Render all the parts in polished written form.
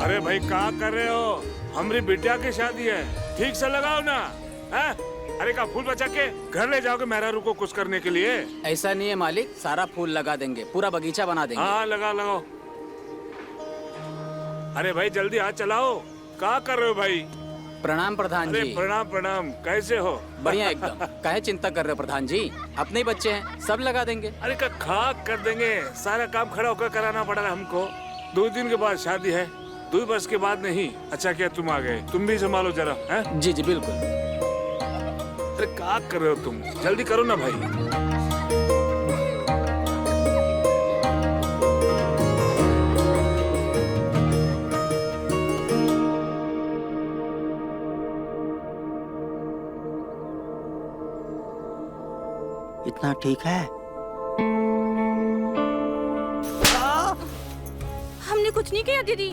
अरे भाई क्या कर रहे हो? हमारी बिटिया की शादी है, ठीक से लगाओ ना। है? अरे का फूल बचा के घर ले जाओगे मेहरारू को कुछ करने के लिए? ऐसा नहीं है मालिक, सारा फूल लगा देंगे, पूरा बगीचा बना देंगे। हाँ लगाओ लगाओ। अरे भाई जल्दी हाथ चलाओ। क्या कर रहे हो भाई? प्रणाम प्रधान अरे जी। प्रणाम प्रणाम, कैसे हो? बढ़िया एकदम। काहे चिंता कर रहे हो प्रधान जी, अपने ही बच्चे हैं, सब लगा देंगे। अरे का खाक कर देंगे, सारा काम खड़ा होकर कराना पड़ेगा हमको। 2 दिन के बाद शादी है, 2 वर्ष के बाद नहीं। अच्छा किया तुम आ गए, तुम भी संभालो जरा। हैं? जी जी बिल्कुल। अरे क्या कर रहे हो तुम? जल्दी करो ना भाई। इतना ठीक है? हमने कुछ नहीं किया दीदी,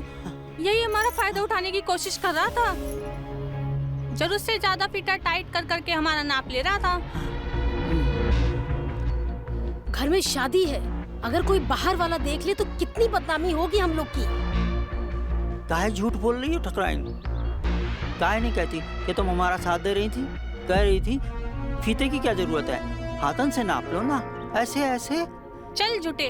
यही हमारा फायदा उठाने की कोशिश कर रहा था। जरूरत से ज्यादा फिटर टाइट कर करके हमारा नाप ले रहा था। घर में शादी है, अगर कोई बाहर वाला देख ले तो कितनी बदनामी होगी हम लोग की। काहे झूठ बोल रही हो ठकुराइन? काहे नहीं कहती कि तुम हमारा साथ दे रही थी? कह रही थी फीते की क्या जरूरत है, हाथन से नाप लो ना। ऐसे ऐसे चल झूठे,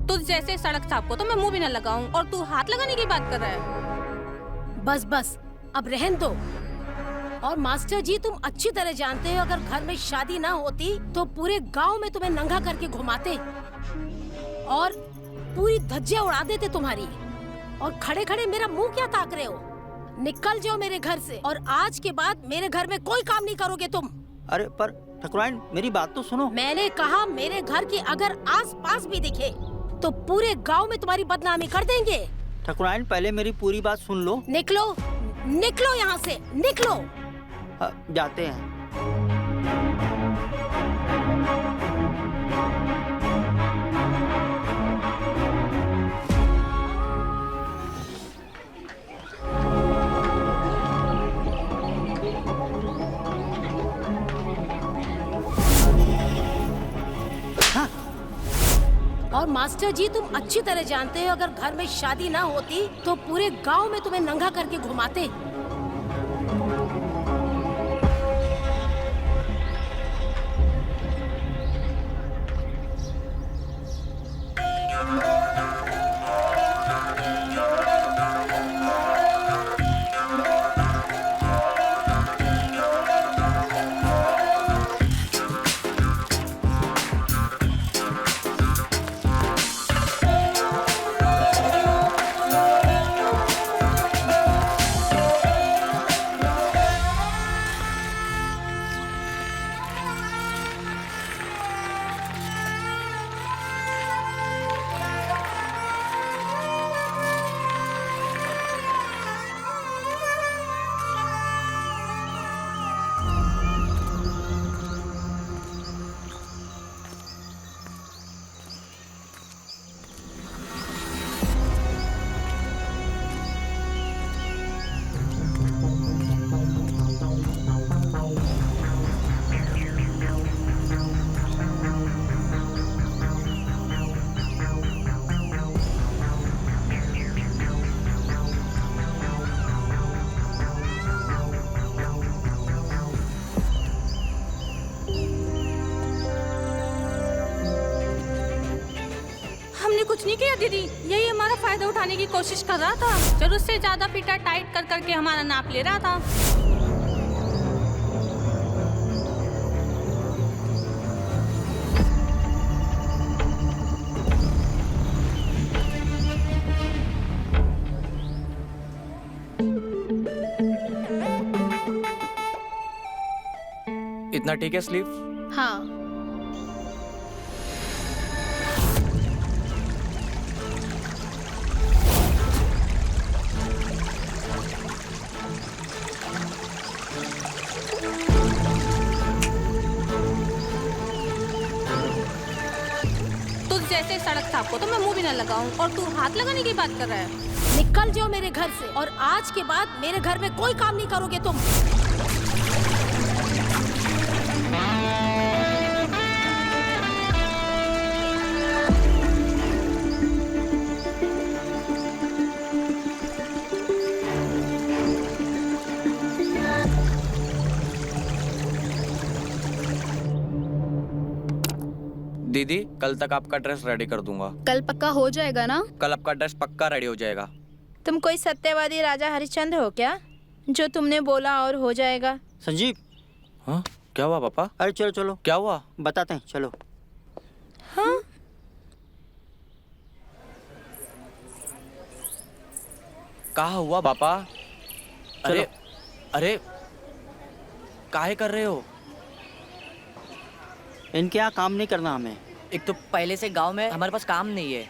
तुझ जैसे सड़क साफ को तो मैं मुंह भी न लगाऊं और तू हाथ लगाने की बात कर रहा है। बस बस अब रहन दो। और मास्टर जी तुम अच्छी तरह जानते हो, अगर घर में शादी ना होती तो पूरे गांव में तुम्हें नंगा करके घुमाते और पूरी धज्जियां उड़ा देते तुम्हारी। और खड़े खड़े मेरा मुंह क्या ताक रहे हो? निकल जाओ मेरे घर से, और आज के बाद मेरे घर में कोई काम नहीं करोगे तुम। अरे पर ठकुराइन मेरी बात तो सुनो। मैंने कहा मेरे घर की अगर आस पास भी दिखे तो पूरे गांव में तुम्हारी बदनामी कर देंगे। ठकुराइन पहले मेरी पूरी बात सुन लो। निकलो निकलो यहाँ से, निकलो। जाते हैं। और मास्टर जी तुम अच्छी तरह जानते हो, अगर घर में शादी ना होती तो पूरे गांव में तुम्हें नंगा करके घुमाते। कुछ नहीं किया दीदी, यही हमारा फायदा उठाने की कोशिश कर रहा था। जरूरत से ज्यादा फिटर टाइट कर करके हमारा नाप ले रहा था। इतना ठीक है स्लीव? हाँ। जैसे सड़क साफ को तो मैं मुंह भी न लगाऊं और तू हाथ लगाने की बात कर रहा है। निकल जाओ मेरे घर से, और आज के बाद मेरे घर में कोई काम नहीं करोगे तुम। दीदी कल तक आपका ड्रेस रेडी कर दूंगा। कल पक्का हो जाएगा ना? कल आपका ड्रेस पक्का रेडी हो जाएगा। तुम कोई सत्यवादी राजा हरिश्चंद्र हो क्या, जो तुमने बोला और हो जाएगा? संजीव, हाँ क्या हुआ पापा? अरे चलो चलो, क्या हुआ? बताते हैं, चलो। हाँ, कहाँ हुआ पापा? अरे अरे काहे कर रहे हो? इनके यहाँ काम नहीं करना हमें। एक तो पहले से गांव में हमारे पास काम नहीं है।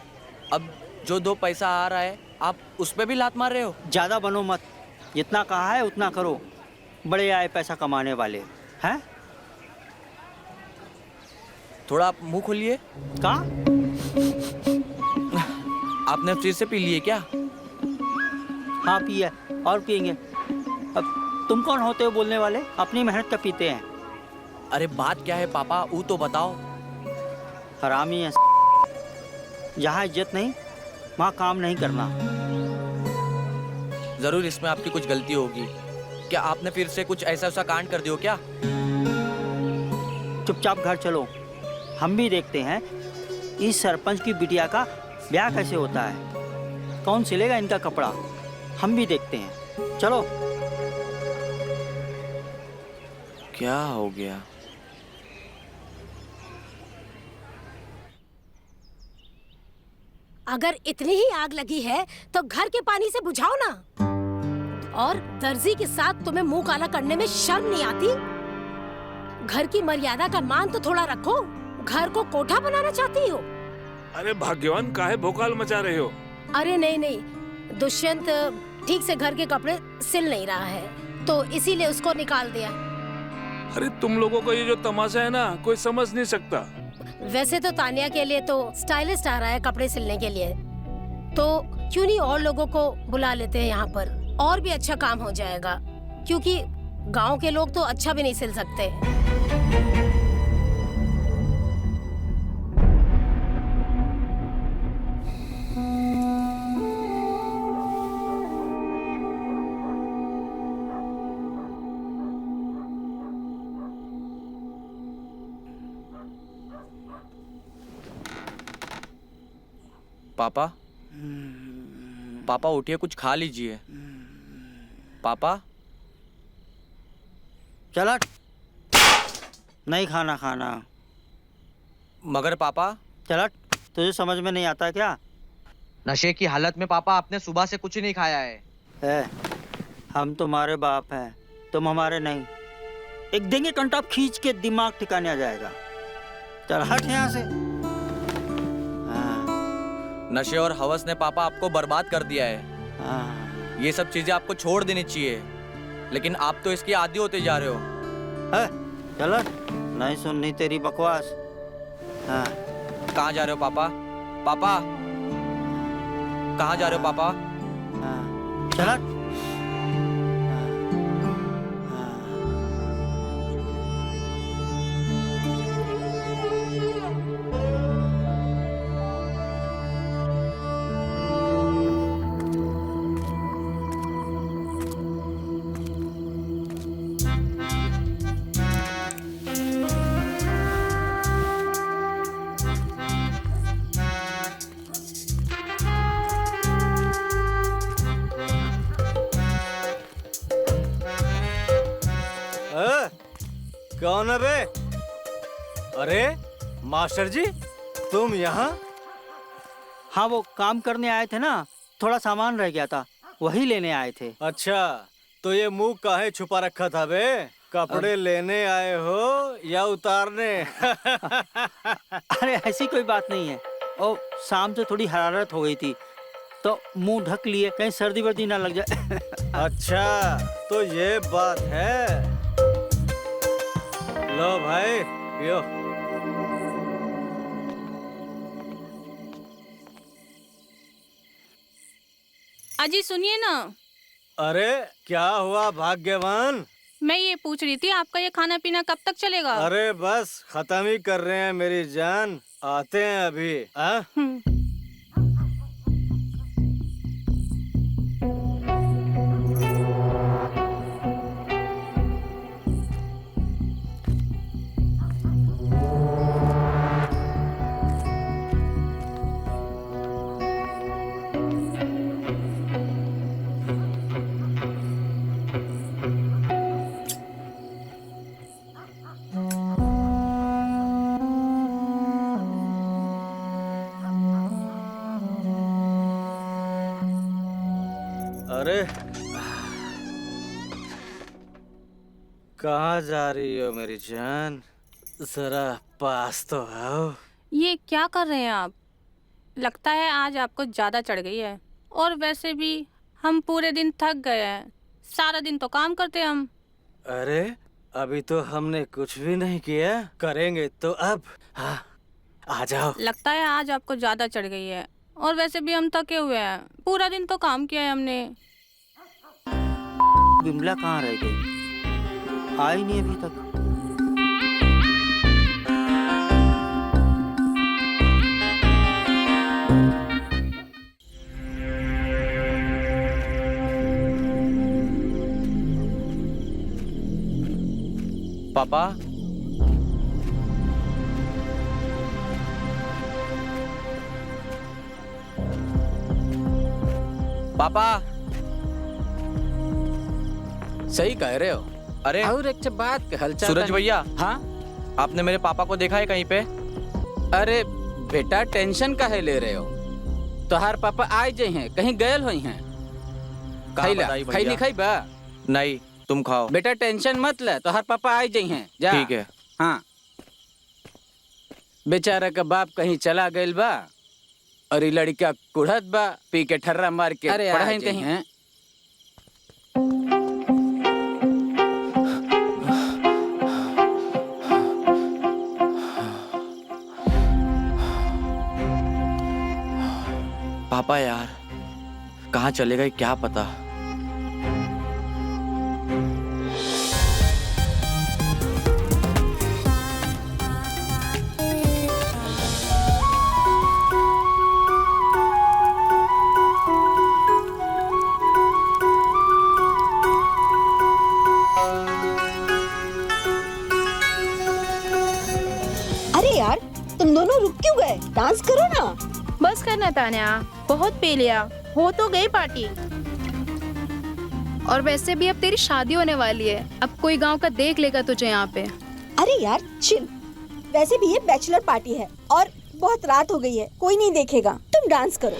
अब जो 2 पैसा आ रहा है आप उस पे भी लात मार रहे हो। ज्यादा बनो मत, जितना कहा है उतना करो। बड़े आए पैसा कमाने वाले हैं। थोड़ा आप मुंह खोलिए। का आपने फ्रिज से पी लिए क्या? हाँ पिए, और पियेंगे। अब तुम कौन होते हो बोलने वाले? अपनी मेहनत का पीते हैं। अरे बात क्या है पापा, वो तो बताओ। हरामी है। जहाँ इज्जत नहीं वहाँ काम नहीं करना। जरूर इसमें आपकी कुछ गलती होगी। क्या आपने फिर से कुछ ऐसा कांड कर दियो क्या? चुपचाप घर चलो, हम भी देखते हैं इस सरपंच की बिटिया का ब्याह कैसे होता है। कौन सिलेगा इनका कपड़ा, हम भी देखते हैं। चलो। क्या हो गया? अगर इतनी ही आग लगी है तो घर के पानी से बुझाओ ना। और दर्जी के साथ तुम्हें मुंह काला करने में शर्म नहीं आती? घर की मर्यादा का मान तो थोड़ा रखो। घर को कोठा बनाना चाहती हो? अरे भाग्यवान, काहे भोकाल मचा रहे हो? अरे नहीं नहीं, दुष्यंत ठीक से घर के कपड़े सिल नहीं रहा है तो इसीलिए उसको निकाल दिया। अरे तुम लोगों को ये जो तमाशा है ना, कोई समझ नहीं सकता। वैसे तो तानिया के लिए तो स्टाइलिस्ट आ रहा है कपड़े सिलने के लिए, तो क्यों नहीं और लोगों को बुला लेते हैं यहाँ पर, और भी अच्छा काम हो जाएगा। क्योंकि गांव के लोग तो अच्छा भी नहीं सिल सकते। पापा पापा उठिए, कुछ खा लीजिए। पापा चला, नहीं खाना खाना। मगर पापा चला, तुझे समझ में नहीं आता क्या? नशे की हालत में पापा आपने सुबह से कुछ नहीं खाया है। हम तुम्हारे बाप हैं, तुम हमारे नहीं। एक देंगे कंटाप खींच के दिमाग ठिकाने आ जाएगा। चल हट यहाँ से। नशे और हवस ने पापा आपको बर्बाद कर दिया है। हाँ। ये सब चीजें आपको छोड़ देनी चाहिए, लेकिन आप तो इसके आदी होते जा रहे हो। चल, नहीं सुननी तेरी बकवास। हाँ। कहाँ जा रहे हो पापा? पापा कहाँ जा रहे हो पापा? हाँ। चल। कौन है बे? अरे मास्टर जी, तुम यहाँ? हाँ, वो काम करने आए थे ना, थोड़ा सामान रह गया था, वही लेने आए थे। अच्छा, तो ये मुंह काहे छुपा रखा था बे? कपड़े लेने आए हो या उतारने? अरे ऐसी कोई बात नहीं है। ओ, शाम से थोड़ी हरारत हो गई थी तो मुंह ढक लिए, कहीं सर्दी वर्दी ना लग जाए। अच्छा, तो ये बात है। लो भाई, पियो। अजी सुनिए ना। अरे क्या हुआ भाग्यवान? मैं ये पूछ रही थी, आपका ये खाना पीना कब तक चलेगा? अरे बस खत्म ही कर रहे हैं मेरी जान, आते हैं अभी। अरे कहाँ जा रही हो मेरी जान? जरा पास तो आओ। ये क्या कर रहे हैं आप? लगता है आज आपको ज्यादा चढ़ गई है। और वैसे भी हम पूरे दिन थक गए हैं, सारा दिन तो काम करते हैं हम। अरे अभी तो हमने कुछ भी नहीं किया, करेंगे तो अब। हाँ आ जाओ। लगता है आज आपको ज्यादा चढ़ गई है। और वैसे भी हम थके हुए हैं, पूरा दिन तो काम किया है हमने। बिमला कहाँ रह गई? आई नहीं अभी तक। पापा पापा सही कह रहे हो। अरे और एक बात के हलचल सूरज भैया, हाँ आपने मेरे पापा को देखा है कहीं पे? अरे बेटा टेंशन काहे ले रहे हो? तोहार पापा आए जे हैं, कहीं गयल हुई हैं। कहाँ बताई खाई भैया? खाई बा नहीं, तुम खाओ। बेटा टेंशन मत ले, तोहार पापा आए जे हैं। जा। ठीक है। हाँ बेचारा का बाप कहीं चला गइल बा और ये लड़का कुढ़त बा, पी के ठर्रा मार के पढ़ाई कहीं है। पापा यार कहाँ चले गए क्या पता। अरे यार तुम दोनों रुक क्यों गए? डांस करो ना। बस करना तान्या, बहुत पी लिया, हो तो गई पार्टी। और वैसे भी अब तेरी शादी होने वाली है, अब कोई गांव का देख लेगा तुझे यहाँ पे। अरे यार चिल, वैसे भी ये बैचलर पार्टी है और बहुत रात हो गई है, कोई नहीं देखेगा। तुम डांस करो।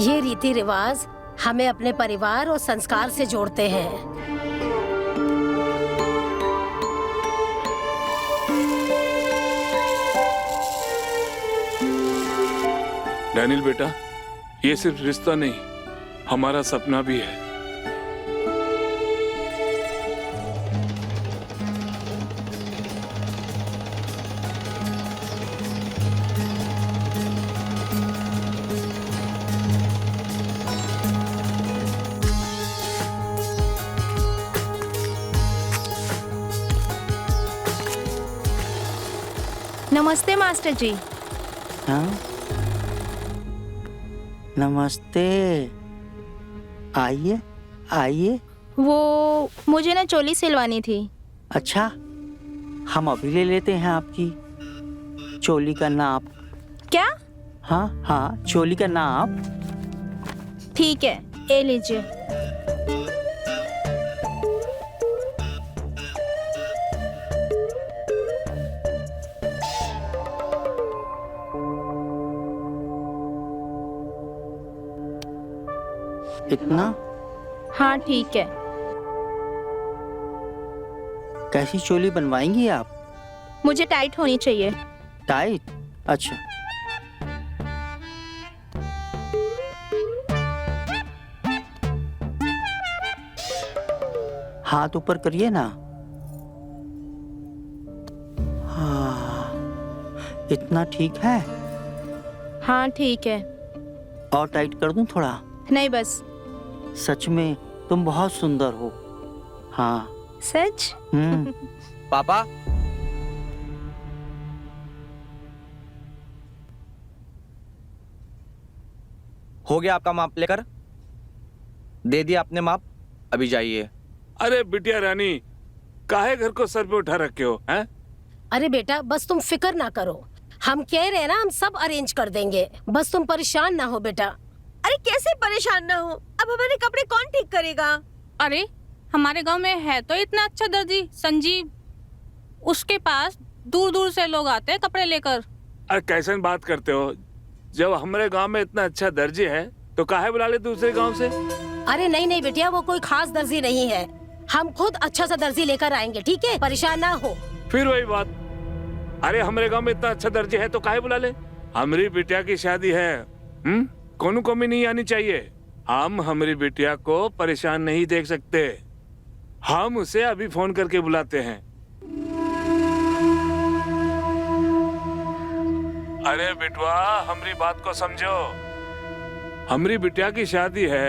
ये रीति रिवाज हमें अपने परिवार और संस्कार से जोड़ते हैं। डैनियल बेटा, ये सिर्फ रिश्ता नहीं, हमारा सपना भी है। नमस्ते मास्टर जी। हाँ नमस्ते, आइए आइए। वो मुझे ना चोली सिलवानी थी। अच्छा, हम अभी ले लेते हैं आपकी चोली का नाप। क्या? हाँ हाँ, चोली का नाप। ठीक है, ये लीजिए। इतना? हाँ ठीक है। कैसी चोली बनवाएंगी आप? मुझे टाइट होनी चाहिए। टाइट? अच्छा। हाथ ऊपर करिए ना। हाँ, इतना ठीक है? हाँ ठीक है। और टाइट कर दूं थोड़ा? नहीं बस। सच में तुम बहुत सुंदर हो। हाँ सच? पापा हो गया आपका माप लेकर? दे दिया आपने माप, अभी जाइए। अरे बिटिया रानी, काहे घर को सर पे उठा रखे हो हैं? अरे बेटा बस तुम फिक्र ना करो, हम कह रहे हैं ना, हम सब अरेंज कर देंगे, बस तुम परेशान ना हो बेटा। अरे कैसे परेशान ना हो, अब हमारे कपड़े कौन ठीक करेगा? अरे हमारे गांव में है तो इतना अच्छा दर्जी संजीव, उसके पास दूर दूर से लोग आते हैं कपड़े लेकर। अरे कैसे बात करते हो, जब हमारे गांव में इतना अच्छा दर्जी है तो काहे बुला ले दूसरे गांव से? अरे नहीं नहीं बेटिया, वो कोई खास दर्जी नहीं है, हम खुद अच्छा सा दर्जी लेकर आएंगे, ठीक है, परेशान ना हो। फिर वही बात, अरे हमारे गांव में इतना अच्छा दर्जी है तो काहे बुला ले? हमारी बिटिया की शादी है, कोनो कमी नहीं आनी चाहिए। हम हमारी बिटिया को परेशान नहीं देख सकते, हम उसे अभी फोन करके बुलाते हैं। अरे बेटवा, हमारी बात को समझो, हमारी बिटिया की शादी है।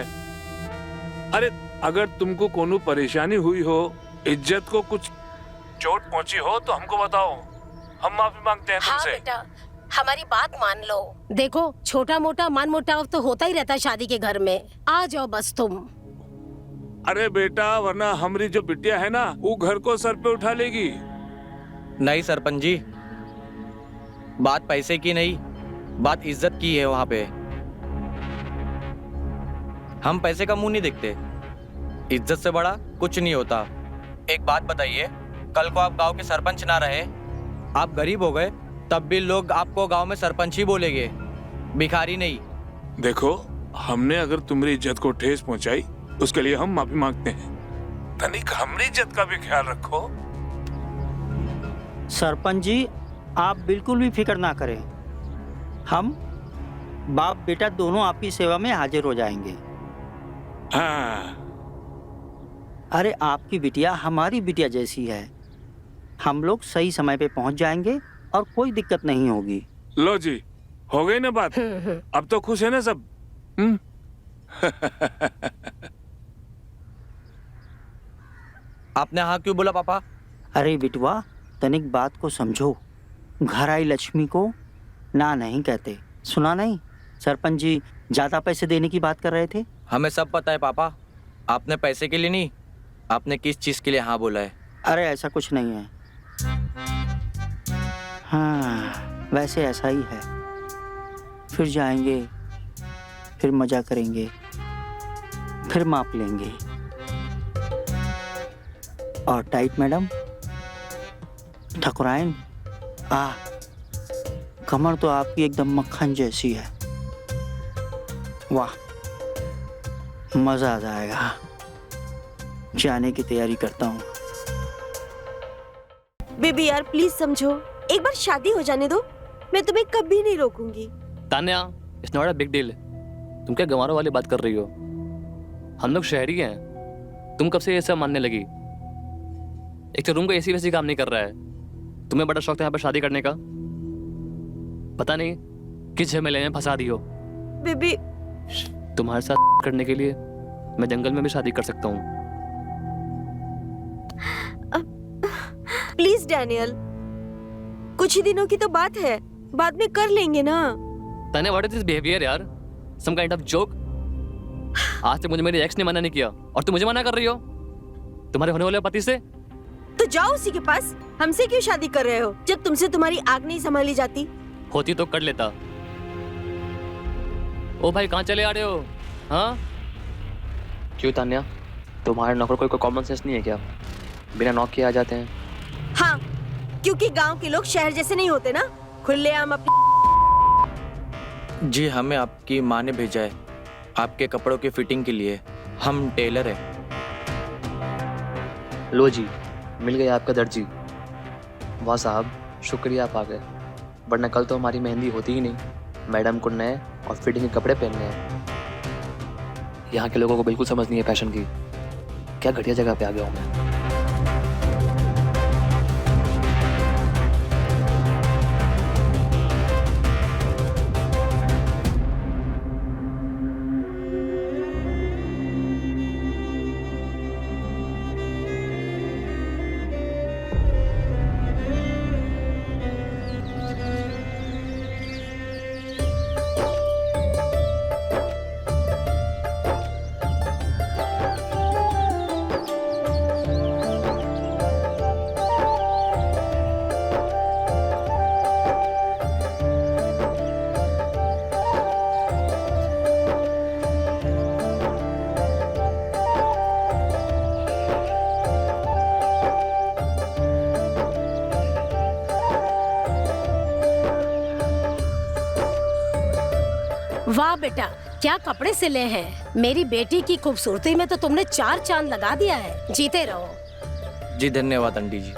अरे अगर तुमको कोनो परेशानी हुई हो, इज्जत को कुछ चोट पहुंची हो तो हमको बताओ, हम माफी मांगते हैं तुमसे। हाँ बेटा, हमारी बात मान लो। देखो छोटा मोटा मन मुटाव तो होता ही रहता है शादी के घर में, आ जाओ बस तुम। अरे बेटा, वरना हमारी जो बिटिया है ना, वो घर को सर पे उठा लेगी। नहीं सरपंच जी, बात पैसे की नहीं, बात इज्जत की है। वहाँ पे हम पैसे का मुंह नहीं देखते, इज्जत से बड़ा कुछ नहीं होता। एक बात बताइए, कल को आप गांव के सरपंच ना रहे, आप गरीब हो गए, तब भी लोग आपको गांव में सरपंच ही बोलेंगे, भिखारी नहीं। देखो, हमने अगर तुम्हारी इज्जत को ठेस पहुंचाई, उसके लिए हम माफी मांगते हैं। तनिक हमारी इज्जत का भी ख्याल रखो। सरपंच जी, आप बिल्कुल भी फिक्र ना करें, हम बाप बेटा दोनों आपकी सेवा में हाजिर हो जाएंगे। हाँ। अरे आपकी बिटिया हमारी बिटिया जैसी है, हम लोग सही समय पे पहुंच जाएंगे और कोई दिक्कत नहीं होगी। लो जी, हो गई ना बात, अब तो खुश है ना सब? आपने हाँ क्यों बोला पापा? अरे बिटवा, तनिक बात को समझो, घर आई लक्ष्मी को ना नहीं कहते। सुना नहीं, सरपंच जी ज्यादा पैसे देने की बात कर रहे थे। हमें सब पता है पापा, आपने पैसे के लिए नहीं, आपने किस चीज के लिए हाँ बोला है। अरे ऐसा कुछ नहीं है। हाँ, वैसे ऐसा ही है। फिर जाएंगे, फिर मजा करेंगे, फिर माप लेंगे। और टाइट मैडम, ठकुराइन, कमर तो आपकी एकदम मक्खन जैसी है। वाह, मजा आ जाएगा। जाने की तैयारी करता हूँ। बेबी यार प्लीज समझो, एक बार शादी हो जाने दो, मैं तुम्हें कभी नहीं रोकूंगी। Tanya, it's not a big deal. तुम क्या गंवारों वाली बात कर रही हो? हम लोग शहरी हैं, तुम कब से ये सब मानने लगी? एक तो रूम का एसी वैसी काम नहीं कर रहा है, तुम्हें बड़ा शौक था यहाँ पर शादी करने का, पता नहीं किस झमेले में फंसा दी हो। बेबी, तुम्हारे साथ करने के लिए मैं जंगल में भी शादी कर सकता हूँ। प्लीज डैनियल, कुछ ही दिनों की तो बात है, बाद में कर लेंगे ना। Tanya, what is this behaviour यार? Some kind of joke? आज तक मुझे मेरे एक्स ने मना नहीं किया और तुम मुझे मना कर रही हो तुम्हारे होने वाले पति से? तो जाओ उसी के पास, हमसे क्यों शादी कर रहे हो जब तुमसे तुम्हारी आग नहीं संभाली जाती? होती तो कर लेता। ओ भाई, कहाँ चले आ रहे हो? हाँ क्यों तान्या, तुम्हारे नौकर कोई कॉमन सेंस नहीं है क्या? बिना नौक के आ जाते हैं। हाँ, क्योंकि गांव के लोग शहर जैसे नहीं होते ना, खुलेआम अपनी। जी, हमें आपकी माँ ने भेजा है आपके कपड़ों की फिटिंग के लिए, हम टेलर हैं। लो जी, मिल गया आपका दर्जी। वाह साहब, शुक्रिया आप आ गए, वरना कल तो हमारी मेहंदी होती ही नहीं। मैडम को नए और फिटिंग के कपड़े पहनने हैं। यहाँ के लोगों को बिल्कुल समझ नहीं है फैशन की। क्या घटिया जगह पे आ गया हूँ मैं। वाह बेटा, क्या कपड़े सिले हैं। मेरी बेटी की खूबसूरती में तो तुमने 4 चांद लगा दिया है। जीते रहो। जी धन्यवाद aunty ji.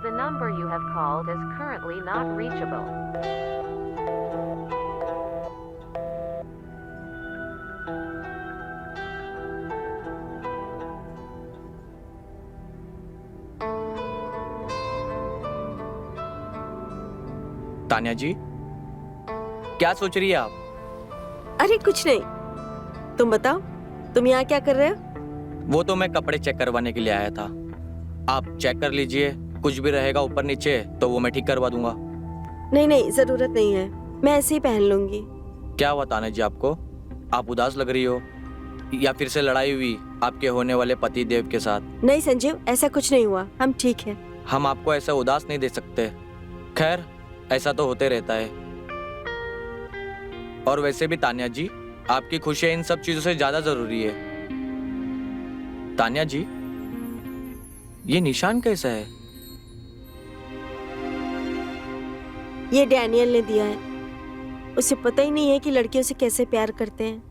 The number you have called is currently not reachable. Tanya ji, क्या सोच रही है आप? अरे कुछ नहीं, तुम बताओ, तुम यहाँ क्या कर रहे हो? वो तो मैं कपड़े चेक करवाने के लिए आया था। आप चेक कर लीजिए, कुछ भी रहेगा ऊपर नीचे तो वो मैं ठीक करवा दूंगा। नहीं नहीं, जरूरत नहीं है, मैं ऐसे ही पहन लूंगी। क्या हुआ तान्या जी आपको? आप उदास लग रही हो, या फिर से लड़ाई हुई आपके होने वाले पति देव के साथ? नहीं संजीव, ऐसा कुछ नहीं हुआ, हम ठीक हैं। हम आपको ऐसा उदास नहीं दे सकते। खैर, ऐसा तो होते रहता है। और वैसे भी तान्या जी, आपकी खुशी इन सब चीजों से ज्यादा जरूरी है। तान्या जी, ये निशान कैसा है? ये डैनियल ने दिया है। उसे पता ही नहीं है कि लड़कियों से कैसे प्यार करते हैं।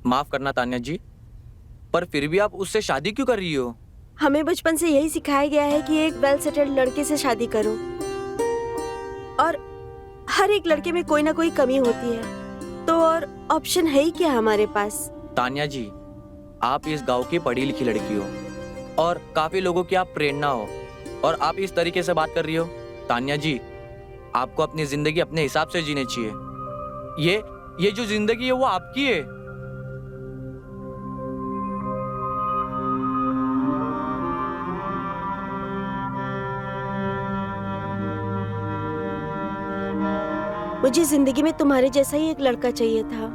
माफ करना तान्या जी, पर फिर भी आप उससे शादी क्यों कर रही हो? हमें बचपन से यही सिखाया गया है कि एक वेल सेटल्ड लड़के से शादी करो, और हर एक लड़के में कोई ना कोई कमी होती है, तो और ऑप्शन है ही क्या हमारे पास? तान्या जी, आप इस गांव की पढ़ी लिखी लड़की हो और काफी लोगों की आप प्रेरणा हो, और आप इस तरीके से बात कर रही हो। तान्या जी, आपको अपनी जिंदगी अपने हिसाब से जीनी चाहिए। ये जो जिंदगी है वो आपकी है। मुझे जिंदगी में तुम्हारे जैसा ही एक लड़का चाहिए था,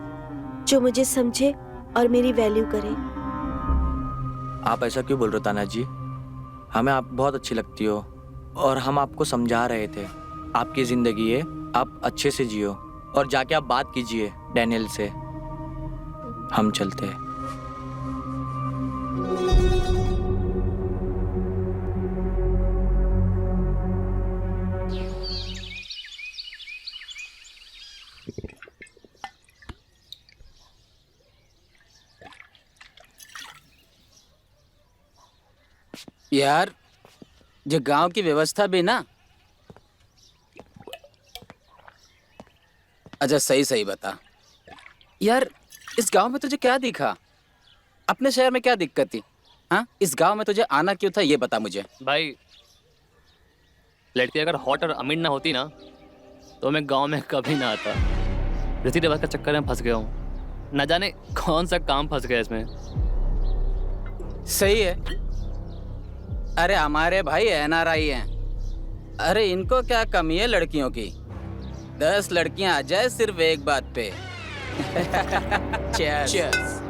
जो मुझे समझे और मेरी वैल्यू करे। आप ऐसा क्यों बोल रहे हो तान्या जी? हमें आप बहुत अच्छी लगती हो, और हम आपको समझा रहे थे। आपकी जिंदगी है, आप अच्छे से जियो, और जाके आप बात कीजिए डैनियल से। हम चलते हैं। यार, जो गांव की व्यवस्था भी ना, अच्छा सही सही बता यार, इस गांव में तुझे क्या दिखा? अपने शहर में क्या दिक्कत थी? हाँ, इस गांव में तुझे आना क्यों था, ये बता मुझे। भाई, लड़की अगर हॉट और अमीर ना होती ना, तो मैं गांव में कभी ना आता। रीति रिवाज का चक्कर में फंस गया हूँ। न जाने कौन सा काम फंस गया इसमें। सही है। अरे हमारे भाई NRI हैं। अरे इनको क्या कमी है लड़कियों की? 10 लड़कियां आ जाए सिर्फ एक बात पे। Cheers.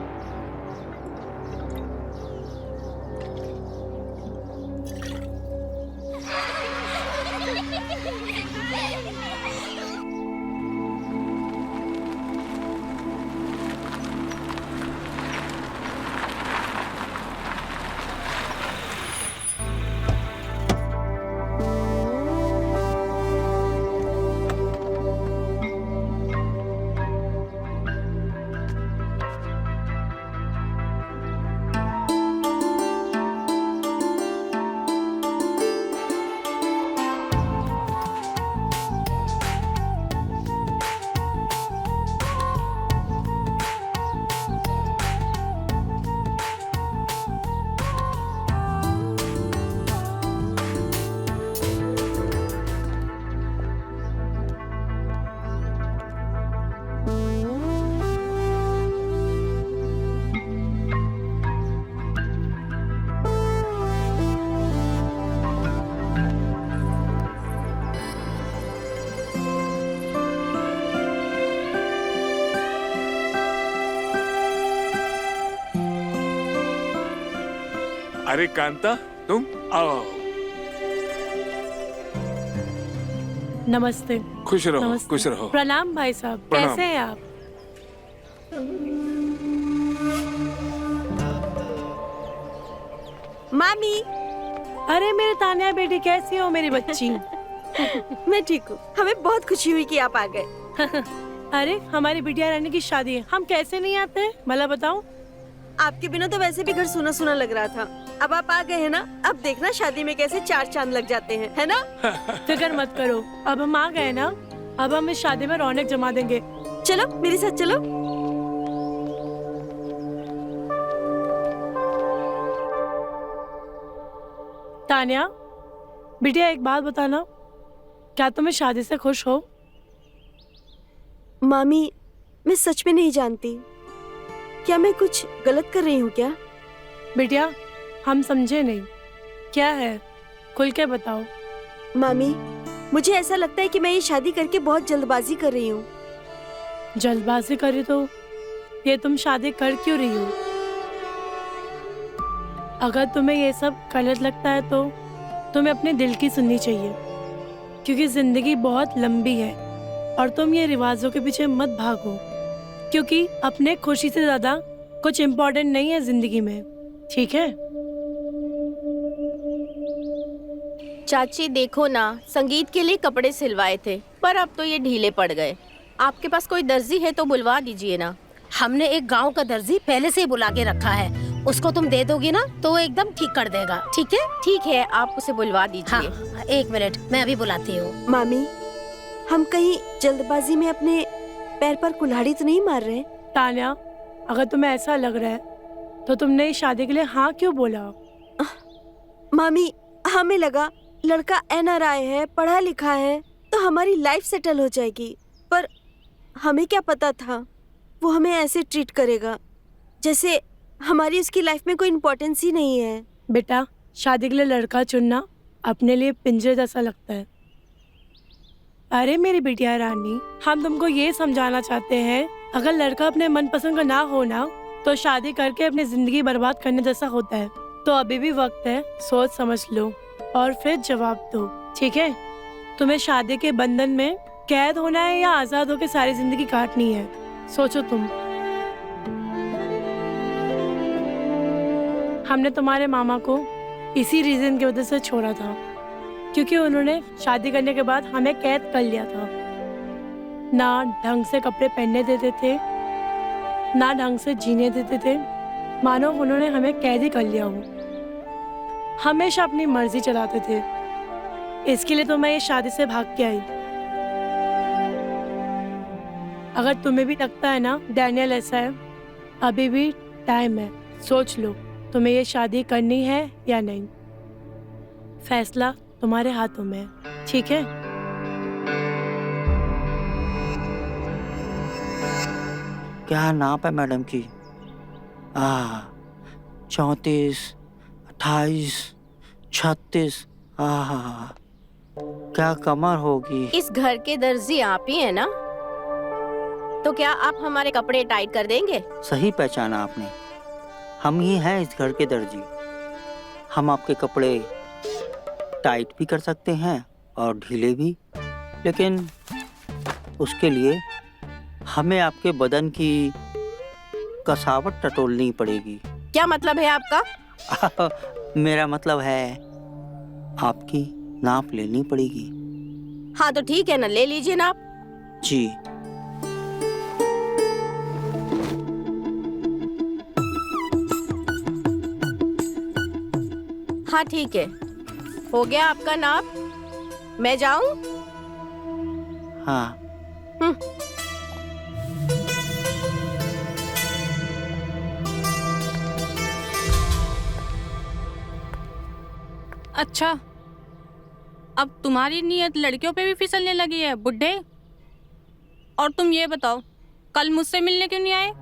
अरे कांता, तुम आओ। नमस्ते। खुश रहो, नमस्ते। खुश रहो। प्रणाम भाई साहब, प्रणाम। कैसे हैं आप? मामी। अरे मेरे तानिया बेटी, कैसी हो मेरी बच्ची? मैं ठीक हूँ। हमें बहुत खुशी हुई कि आप आ गए। अरे हमारी बिटिया रानी की शादी है, हम कैसे नहीं आते हैं भला बताओ। आपके बिना तो वैसे भी घर सुना सुना लग रहा था। अब आप आ गए हैं ना, अब देखना शादी में कैसे 4 चांद लग जाते हैं, है ना? फिक्र मत करो, अब हम आ गए ना, अब हम इस शादी में रौनक जमा देंगे। चलो मेरे साथ चलो। तानिया बिटिया, एक बात बताना, क्या तुम इस शादी से खुश हो? मामी, मैं सच में नहीं जानती। क्या मैं कुछ गलत कर रही हूँ क्या? बिटिया हम समझे नहीं, क्या है खुल के बताओ। मामी, मुझे ऐसा लगता है कि मैं ये शादी करके बहुत जल्दबाजी कर रही हूँ। जल्दबाजी करी तो ये तुम शादी कर क्यों रही हो? अगर तुम्हें ये सब गलत लगता है तो तुम्हें अपने दिल की सुननी चाहिए, क्योंकि जिंदगी बहुत लंबी है और तुम ये रिवाजों के पीछे मत भागो, क्योंकि अपने खुशी से ज्यादा कुछ इम्पोर्टेंट नहीं है जिंदगी में, ठीक है? चाची देखो ना, संगीत के लिए कपड़े सिलवाए थे पर अब तो ये ढीले पड़ गए। आपके पास कोई दर्जी है तो बुलवा दीजिए ना। हमने एक गांव का दर्जी पहले से ही बुला के रखा है, उसको तुम दे दोगी ना तो वो एकदम ठीक कर देगा। ठीक है? ठीक है, आप उसे बुलवा दीजिए। हाँ, 1 मिनट, मैं अभी बुलाती हूँ। मामी, हम कहीं जल्दबाजी में अपने पैर पर कुल्हाड़ी तो नहीं मार रहे? तान्या, अगर तुम्हें ऐसा लग रहा है तो तुमने इस शादी के लिए हाँ क्यों बोला? मामी, हमें लगा लड़का NRI है, पढ़ा लिखा है, तो हमारी लाइफ सेटल हो जाएगी, पर हमें क्या पता था वो हमें ऐसे ट्रीट करेगा जैसे हमारी उसकी लाइफ में कोई इम्पोर्टेंस ही नहीं है। बेटा, शादी के लिए लड़का चुनना अपने लिए पिंजरे जैसा लगता है। अरे मेरी बिटिया रानी, हम तुमको ये समझाना चाहते हैं, अगर लड़का अपने मनपसंद का ना हो ना तो शादी करके अपनी जिंदगी बर्बाद करने जैसा होता है। तो अभी भी वक्त है, सोच समझ लो और फिर जवाब दो, ठीक है? तुम्हें शादी के बंधन में कैद होना है या आजाद होकर सारी जिंदगी काटनी है? सोचो तुम। हमने तुम्हारे मामा को इसी रीजन की वजह से छोड़ा था, क्योंकि उन्होंने शादी करने के बाद हमें कैद कर लिया था। ना ढंग से कपड़े पहनने देते थे, ना ढंग से जीने देते थे, मानो उन्होंने हमें कैद ही कर लिया हो। हमेशा अपनी मर्जी चलाते थे, इसके लिए तो मैं ये शादी से भाग के आई। अगर तुम्हें भी लगता है ना डैनियल ऐसा है, अभी भी टाइम है, सोच लो तुम्हें ये शादी करनी है या नहीं। फैसला तुम्हारे हाथों में है, ठीक है? क्या नाप है मैडम की? 34, 28, 36। क्या कमर होगी। इस घर के दर्जी आप ही है ना? तो क्या आप हमारे कपड़े टाइट कर देंगे? सही पहचाना आपने, हम ही हैं इस घर के दर्जी। हम आपके कपड़े टाइट भी कर सकते हैं और ढीले भी, लेकिन उसके लिए हमें आपके बदन की कसावट टटोलनी पड़ेगी। क्या मतलब है आपका? मेरा मतलब है आपकी नाप लेनी पड़ेगी। हाँ तो ठीक है ना, ले लीजिए नाप। जी। हाँ ठीक है, हो गया आपका नाप। मैं जाऊं? हाँ। अच्छा, अब तुम्हारी नीयत लड़कियों पे भी फिसलने लगी है बुड्ढे। और तुम ये बताओ, कल मुझसे मिलने क्यों नहीं आए?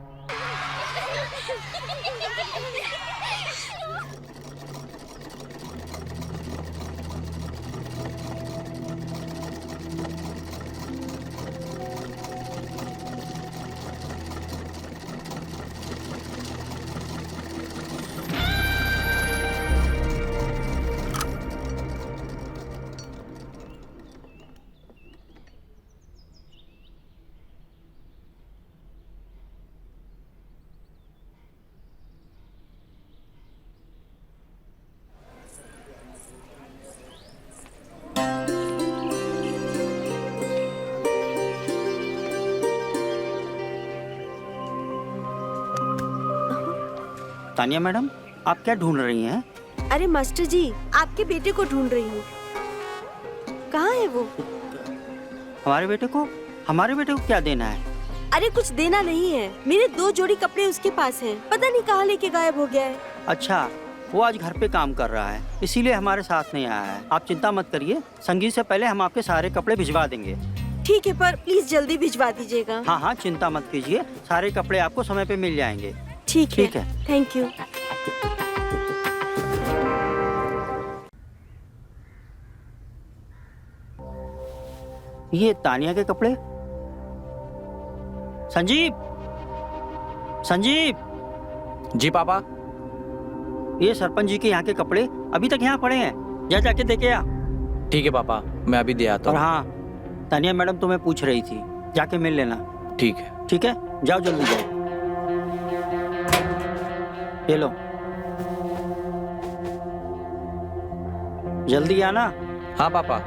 तानिया मैडम, आप क्या ढूंढ रही हैं? अरे मास्टर जी, आपके बेटे को ढूंढ रही हूँ। कहाँ है वो? हमारे बेटे को क्या देना है? अरे कुछ देना नहीं है, मेरे 2 जोड़ी कपड़े उसके पास हैं। पता नहीं कहाँ लेके गायब हो गया है। अच्छा, वो आज घर पे काम कर रहा है, इसीलिए हमारे साथ नहीं आया है। आप चिंता मत करिए, संगीत से पहले हम आपके सारे कपड़े भिजवा देंगे। ठीक है, पर प्लीज जल्दी भिजवा दीजिएगा। हाँ हाँ, चिंता मत कीजिए, सारे कपड़े आपको समय पे मिल जाएंगे। ठीक है, थैंक यू। ये तानिया के कपड़े। संजीव, जी पापा। ये सरपंच जी के यहाँ के कपड़े अभी तक यहाँ पड़े हैं, जा जाके देखे आ। ठीक है पापा, मैं अभी दे आता और हूँ। हाँ, तानिया मैडम तुम्हें पूछ रही थी, जाके मिल लेना। ठीक है। ठीक है, जाओ जल्दी जाओ। ये लो, जल्दी आना। हाँ पापा।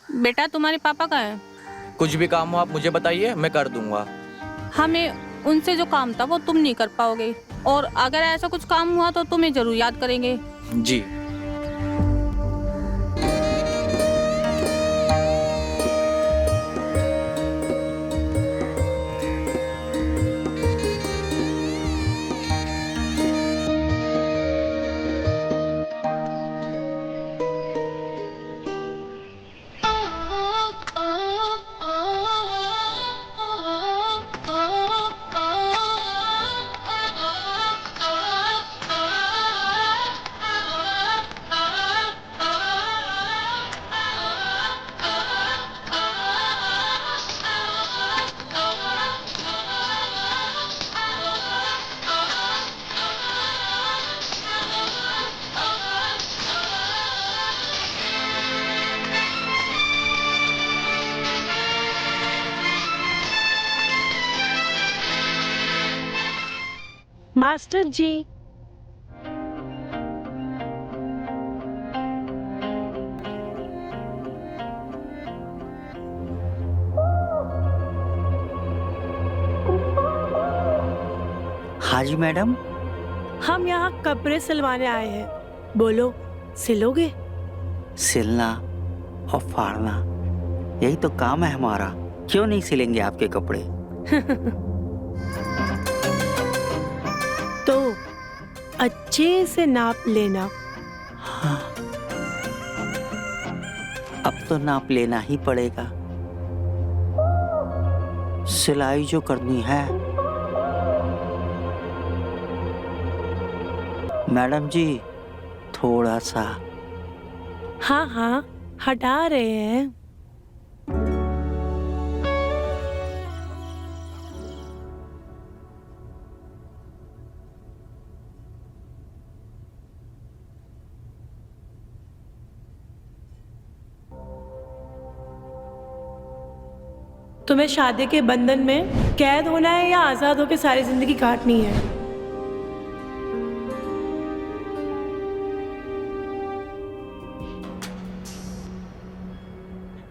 बेटा तुम्हारे पापा का है? कुछ भी काम हो आप मुझे बताइए, मैं कर दूंगा। हमें उनसे जो काम था वो तुम नहीं कर पाओगे, और अगर ऐसा कुछ काम हुआ तो तुम्हें जरूर याद करेंगे। जी। मास्टर जी, हाँ जी मैडम। हम यहाँ कपड़े सिलवाने आए हैं, बोलो सिलोगे? सिलना और फाड़ना, यही तो काम है हमारा। क्यों नहीं सिलेंगे आपके कपड़े? तो अच्छे से नाप लेना। हाँ, अब तो नाप लेना ही पड़ेगा। सिलाई जो करनी है मैडम जी, थोड़ा सा। हाँ हाँ, हटा रहे हैं। तुम्हें शादी के बंधन में कैद होना है या आजाद होकर सारी जिंदगी काटनी है?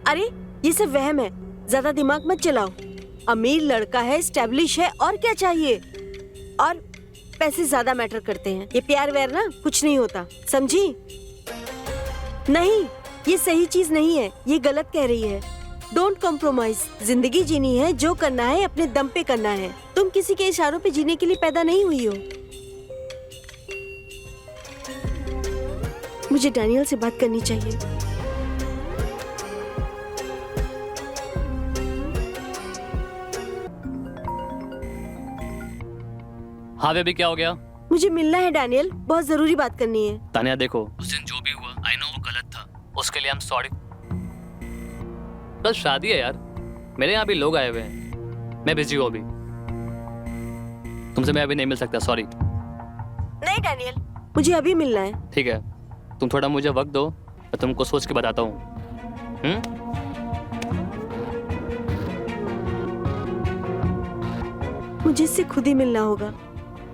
अरे ये सब वहम है, ज्यादा दिमाग मत चलाओ। अमीर लड़का है, स्टैब्लिश है, और क्या चाहिए? और पैसे ज्यादा मैटर करते हैं। ये प्यार व्यार ना कुछ नहीं होता, समझी? नहीं, ये सही चीज नहीं है, ये गलत कह रही है। Don't compromise. जिंदगी जीनी है, जो करना है अपने दम पे करना है। तुम किसी के इशारों पे जीने के लिए पैदा नहीं हुई हो। मुझे डैनियल से बात करनी चाहिए। हाँ बेबी, क्या हो गया? मुझे मिलना है डैनियल, बहुत जरूरी बात करनी है। तानिया देखो, उस दिन जो भी हुआ आई नो वो गलत था, उसके लिए आई एम सॉरी। बस शादी है यार, मेरे यहाँ भी लोग आए हुए हैं, मैं बिजी हूँ अभी, तुमसे मैं अभी नहीं मिल सकता, सॉरी। नहीं डैनियल, मुझे अभी मिलना है। ठीक है, तुम थोड़ा मुझे वक्त दो, मैं तुमको सोच के बताता हूँ। मुझे इससे खुद ही मिलना होगा।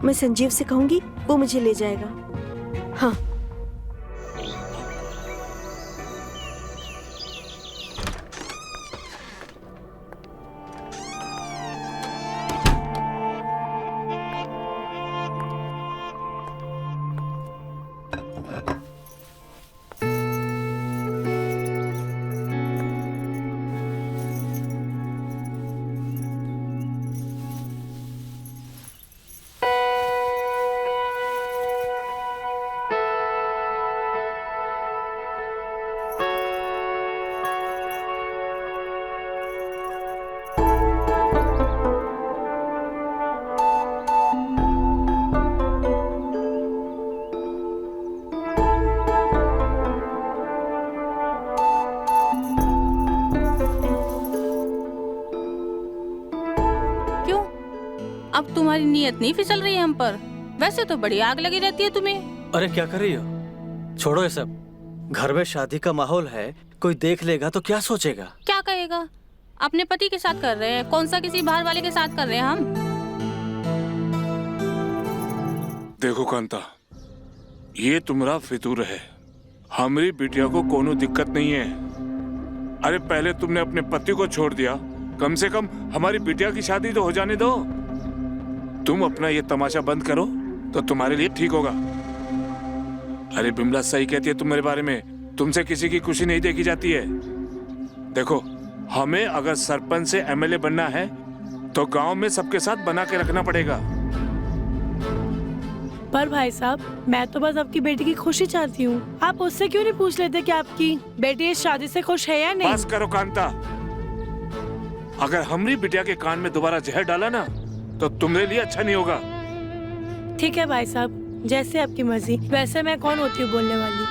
मैं संजीव से कहूंगी, वो मुझे ले जाएगा। हाँ। अब तुम्हारी नीयत नहीं फिसल रही है हम पर? वैसे तो बड़ी आग लगी रहती है तुम्हें। अरे क्या कर रही हो? छोड़ो ये सब। घर में शादी का माहौल है, कोई देख लेगा तो क्या सोचेगा? क्या कहेगा? अपने पति के साथ कर रहे हैं, कौन सा किसी बाहर वाले के साथ कर रहे हैं हम। देखो कांता, ये तुम्हारा फितूर है। हमारी बिटिया को कोनो दिक्कत नहीं है। अरे पहले तुमने अपने पति को छोड़ दिया, कम से कम हमारी बिटिया की शादी तो हो जाने दो। तुम अपना ये तमाशा बंद करो तो तुम्हारे लिए ठीक होगा। अरे बिमला सही कहती है तुम्हारे बारे में, तुमसे किसी की खुशी नहीं देखी जाती है। देखो, हमें अगर सरपंच से एमएलए बनना है तो गांव में सबके साथ बना के रखना पड़ेगा। पर भाई साहब, मैं तो बस आपकी बेटी की खुशी चाहती हूँ। आप उससे क्यों नहीं पूछ लेते कि आपकी बेटी इस शादी से खुश है या नहीं? बस करो कांता, अगर हमारी बिटिया के कान में दोबारा जहर डाला ना तो तुम्हारे लिए अच्छा नहीं होगा। ठीक है भाई साहब, जैसे आपकी मर्जी। वैसे मैं कौन होती हूँ बोलने वाली?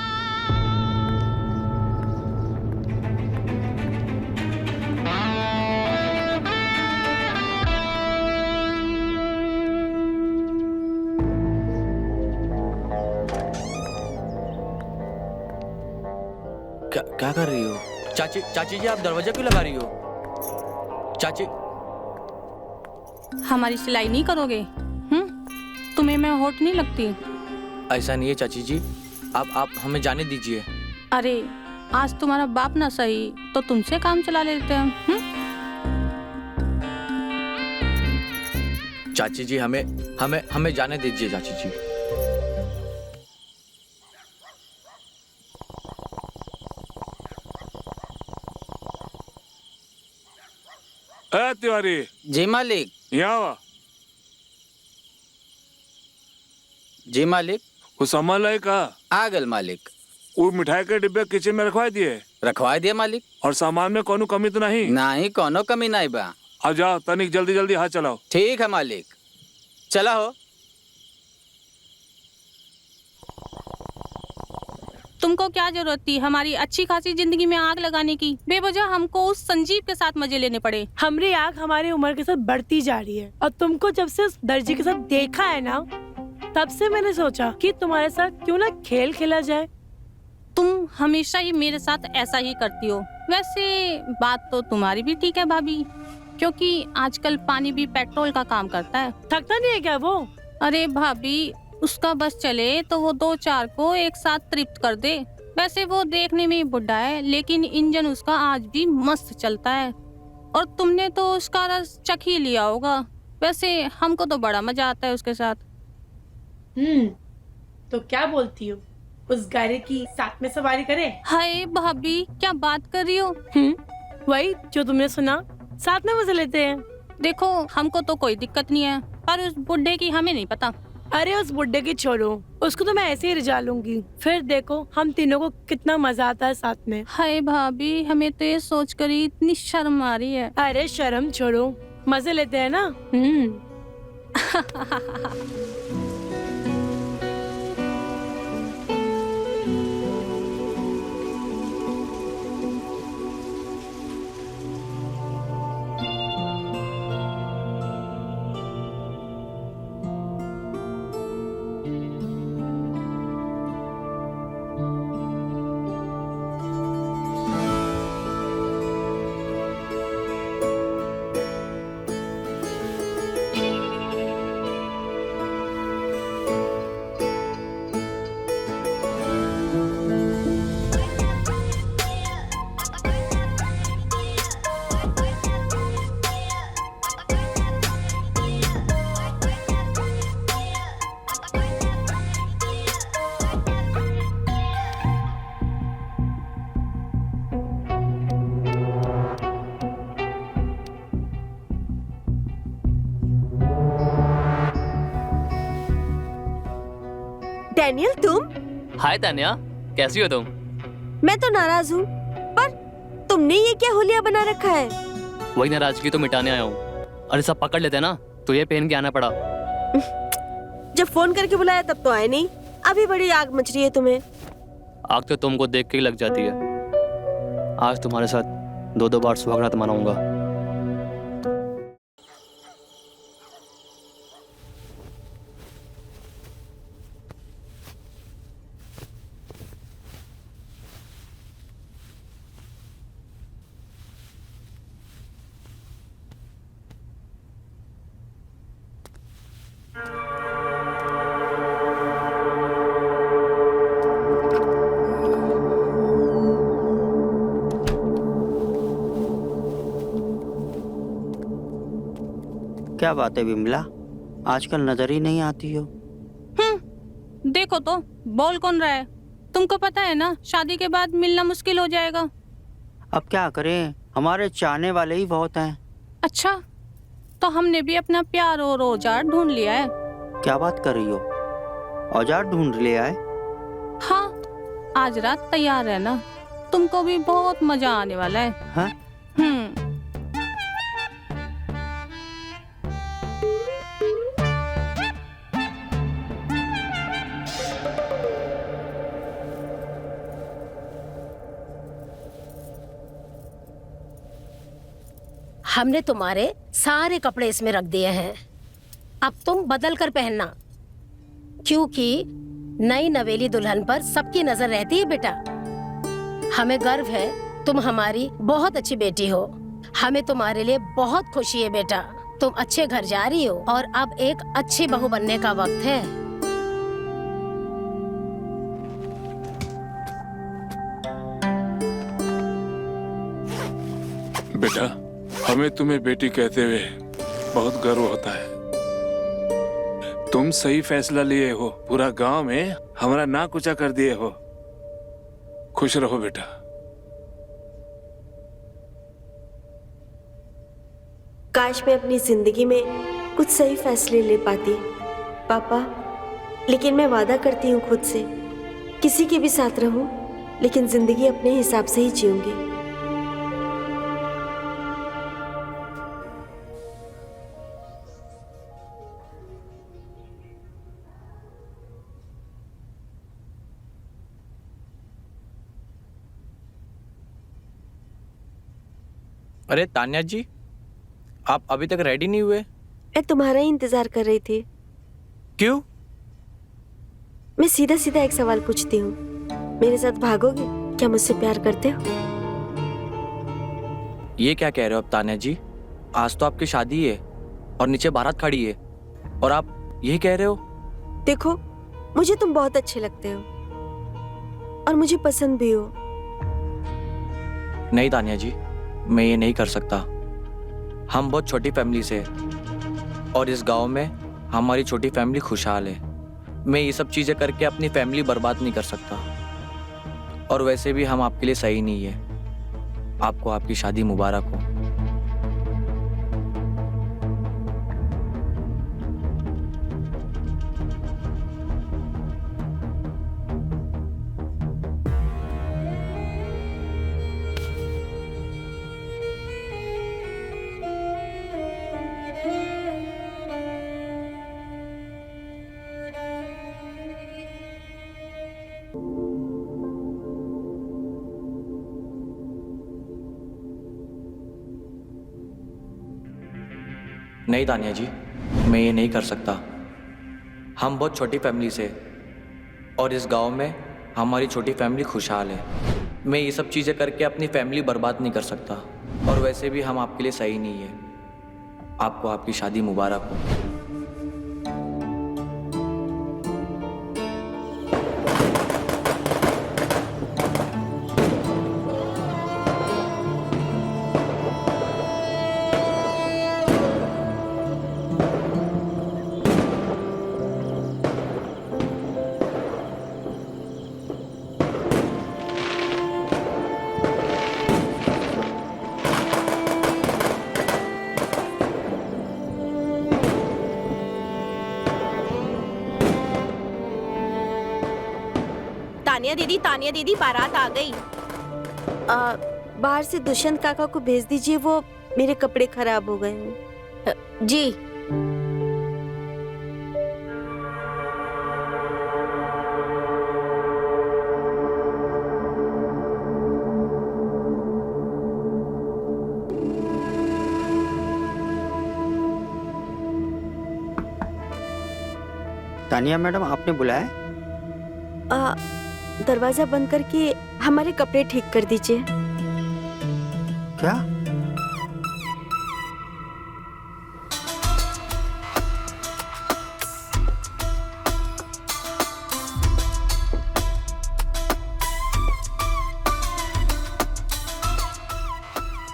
क्या कर रही हो? चाची जी, आप दरवाजा क्यों लगा रही हो? चाची, हमारी सिलाई नहीं करोगे? तुम्हें मैं होट नहीं लगती? ऐसा नहीं है चाची जी, आप हमें जाने दीजिए। अरे आज तुम्हारा बाप ना सही तो तुमसे काम चला लेते हैं। चाची जी, हमें जाने दीजिए चाची जी। तिवारी। जी मालिक। यहाँ जी मालिक। वो सामान लाए का? आ गल मालिक। वो मिठाई के डिब्बे किचन में रखवा दिए? रखवा दिए मालिक। और सामान में कोनो कमी तो नहीं? नहीं, कोनो कमी नहीं बा। आ जाओ तनिक जल्दी जल्दी हाथ चलाओ। ठीक है मालिक, चला हो। तुमको क्या जरूरत थी हमारी अच्छी खासी जिंदगी में आग लगाने की? बेवजह हमको उस संजीव के साथ मजे लेने पड़े। हमारी आग हमारी उम्र के साथ बढ़ती जा रही है, और तुमको जब से उस दर्जी के साथ देखा है ना, तब से मैंने सोचा कि तुम्हारे साथ क्यों ना खेल खेला जाए। तुम हमेशा ही मेरे साथ ऐसा ही करती हो। वैसे बात तो तुम्हारी भी ठीक है भाभी, क्योंकि आजकल पानी भी पेट्रोल का काम करता है। थकता नहीं है क्या वो? अरे भाभी, उसका बस चले तो वो 2-4 को एक साथ तृप्त कर दे। वैसे वो देखने में बुढ़ा है, लेकिन इंजन उसका आज भी मस्त चलता है। और तुमने तो उसका रस चख ही लिया होगा। वैसे हमको तो बड़ा मजा आता है उसके साथ। तो क्या बोलती हो, उस गाड़ी की साथ में सवारी करें? हाय भाभी, क्या बात कर रही हो? वही जो तुमने सुना, साथ में मजे लेते हैं। देखो हमको तो कोई दिक्कत नहीं है, पर उस बुड्ढे की हमें नहीं पता। अरे उस बुड्ढे की छोड़ो, उसको तो मैं ऐसे ही रिझा लूंगी। फिर देखो हम तीनों को कितना मजा आता है साथ में। हाय भाभी, हमें तो ये सोच कर ही इतनी शर्म आ रही है। अरे शर्म छोड़ो, मजे लेते हैं ना। डैनियल तुम? हाय तान्या, कैसी हो तुम? मैं तो नाराज हूँ, पर तुमने ये क्या होलिया बना रखा है? वही नाराजगी तो मिटाने आया हूँ। अरे सब पकड़ लेते हैं ना, तो ये पहन के आना पड़ा। जब फोन करके बुलाया तब तो आए नहीं। अभी बड़ी आग मच रही है तुम्हें। आग तो तुमको देख के ही लग जाती है। आज तुम्हारे साथ 2-2 बार सुहागरात मनाऊंगा। क्या बात है विमला, आजकल नजर ही नहीं आती हो। देखो तो बोल कौन रहा है? तुमको पता है ना, शादी के बाद मिलना मुश्किल हो जाएगा। अब क्या करें, हमारे चाहने वाले ही बहुत हैं। अच्छा, तो हमने भी अपना प्यार और औजार ढूंढ लिया है। क्या बात कर रही हो? औजार ढूंढ लिया है? हाँ, आज रात तैयार रहना, तुमको भी बहुत मजा आने वाला है। हाँ? हमने तुम्हारे सारे कपड़े इसमें रख दिए हैं, अब तुम बदल कर पहनना, क्योंकि नई नवेली दुल्हन पर सबकी नजर रहती है बेटा। हमें गर्व है, तुम हमारी बहुत अच्छी बेटी हो। हमें तुम्हारे लिए बहुत खुशी है बेटा। तुम अच्छे घर जा रही हो और अब एक अच्छी बहू बनने का वक्त है। बेटा, हमें तुम्हें बेटी कहते हुए बहुत गर्व होता है। तुम सही फैसला लिए हो, पूरा गांव में हमारा नाक ऊंचा कर दिए हो। खुश रहो बेटा। काश मैं अपनी जिंदगी में कुछ सही फैसले ले पाती पापा, लेकिन मैं वादा करती हूँ खुद से, किसी के भी साथ रहूं, लेकिन जिंदगी अपने हिसाब से ही जीऊंगी। अरे तान्या जी, आप अभी तक रेडी नहीं हुए? मैं तुम्हारा ही इंतजार कर रही थी। क्यों? मैं सीधा सीधा एक सवाल पूछती हूँ, मेरे साथ भागोगे? क्या मुझसे प्यार करते हो? ये क्या कह रहे हो अब तान्या जी? आज तो आपकी शादी है और नीचे बारात खड़ी है और आप यही कह रहे हो? देखो, मुझे तुम बहुत अच्छे लगते हो और मुझे पसंद भी हो। नहीं तान्या जी, मैं ये नहीं कर सकता। हम बहुत छोटी फैमिली से हैं और इस गांव में हमारी छोटी फैमिली खुशहाल है। मैं ये सब चीजें करके अपनी फैमिली बर्बाद नहीं कर सकता, और वैसे भी हम आपके लिए सही नहीं है। आपको आपकी शादी मुबारक हो। नहीं तानिया जी, मैं ये नहीं कर सकता। हम बहुत छोटी फैमिली से और इस गांव में हमारी छोटी फैमिली खुशहाल है। मैं ये सब चीज़ें करके अपनी फैमिली बर्बाद नहीं कर सकता और वैसे भी हम आपके लिए सही नहीं है। आपको आपकी शादी मुबारक हो। तानिया दीदी बारात आ गई। बाहर से दुष्यंत काका को भेज दीजिए, वो मेरे कपड़े खराब हो गए हैं। जी। तानिया मैडम, आपने बुलाया? दरवाजा बंद करके हमारे कपड़े ठीक कर दीजिए। क्या?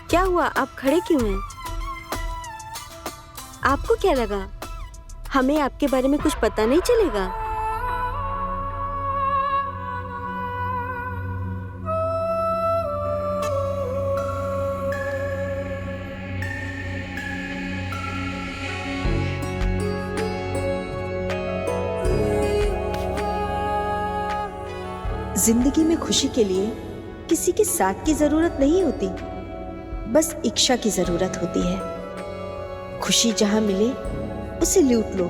क्या हुआ? आप खड़े क्यों हैं? आपको क्या लगा हमें आपके बारे में कुछ पता नहीं चलेगा? जिंदगी में खुशी के लिए किसी के साथ की जरूरत नहीं होती, बस इच्छा की जरूरत होती है। खुशी जहां मिले उसे लूट लो।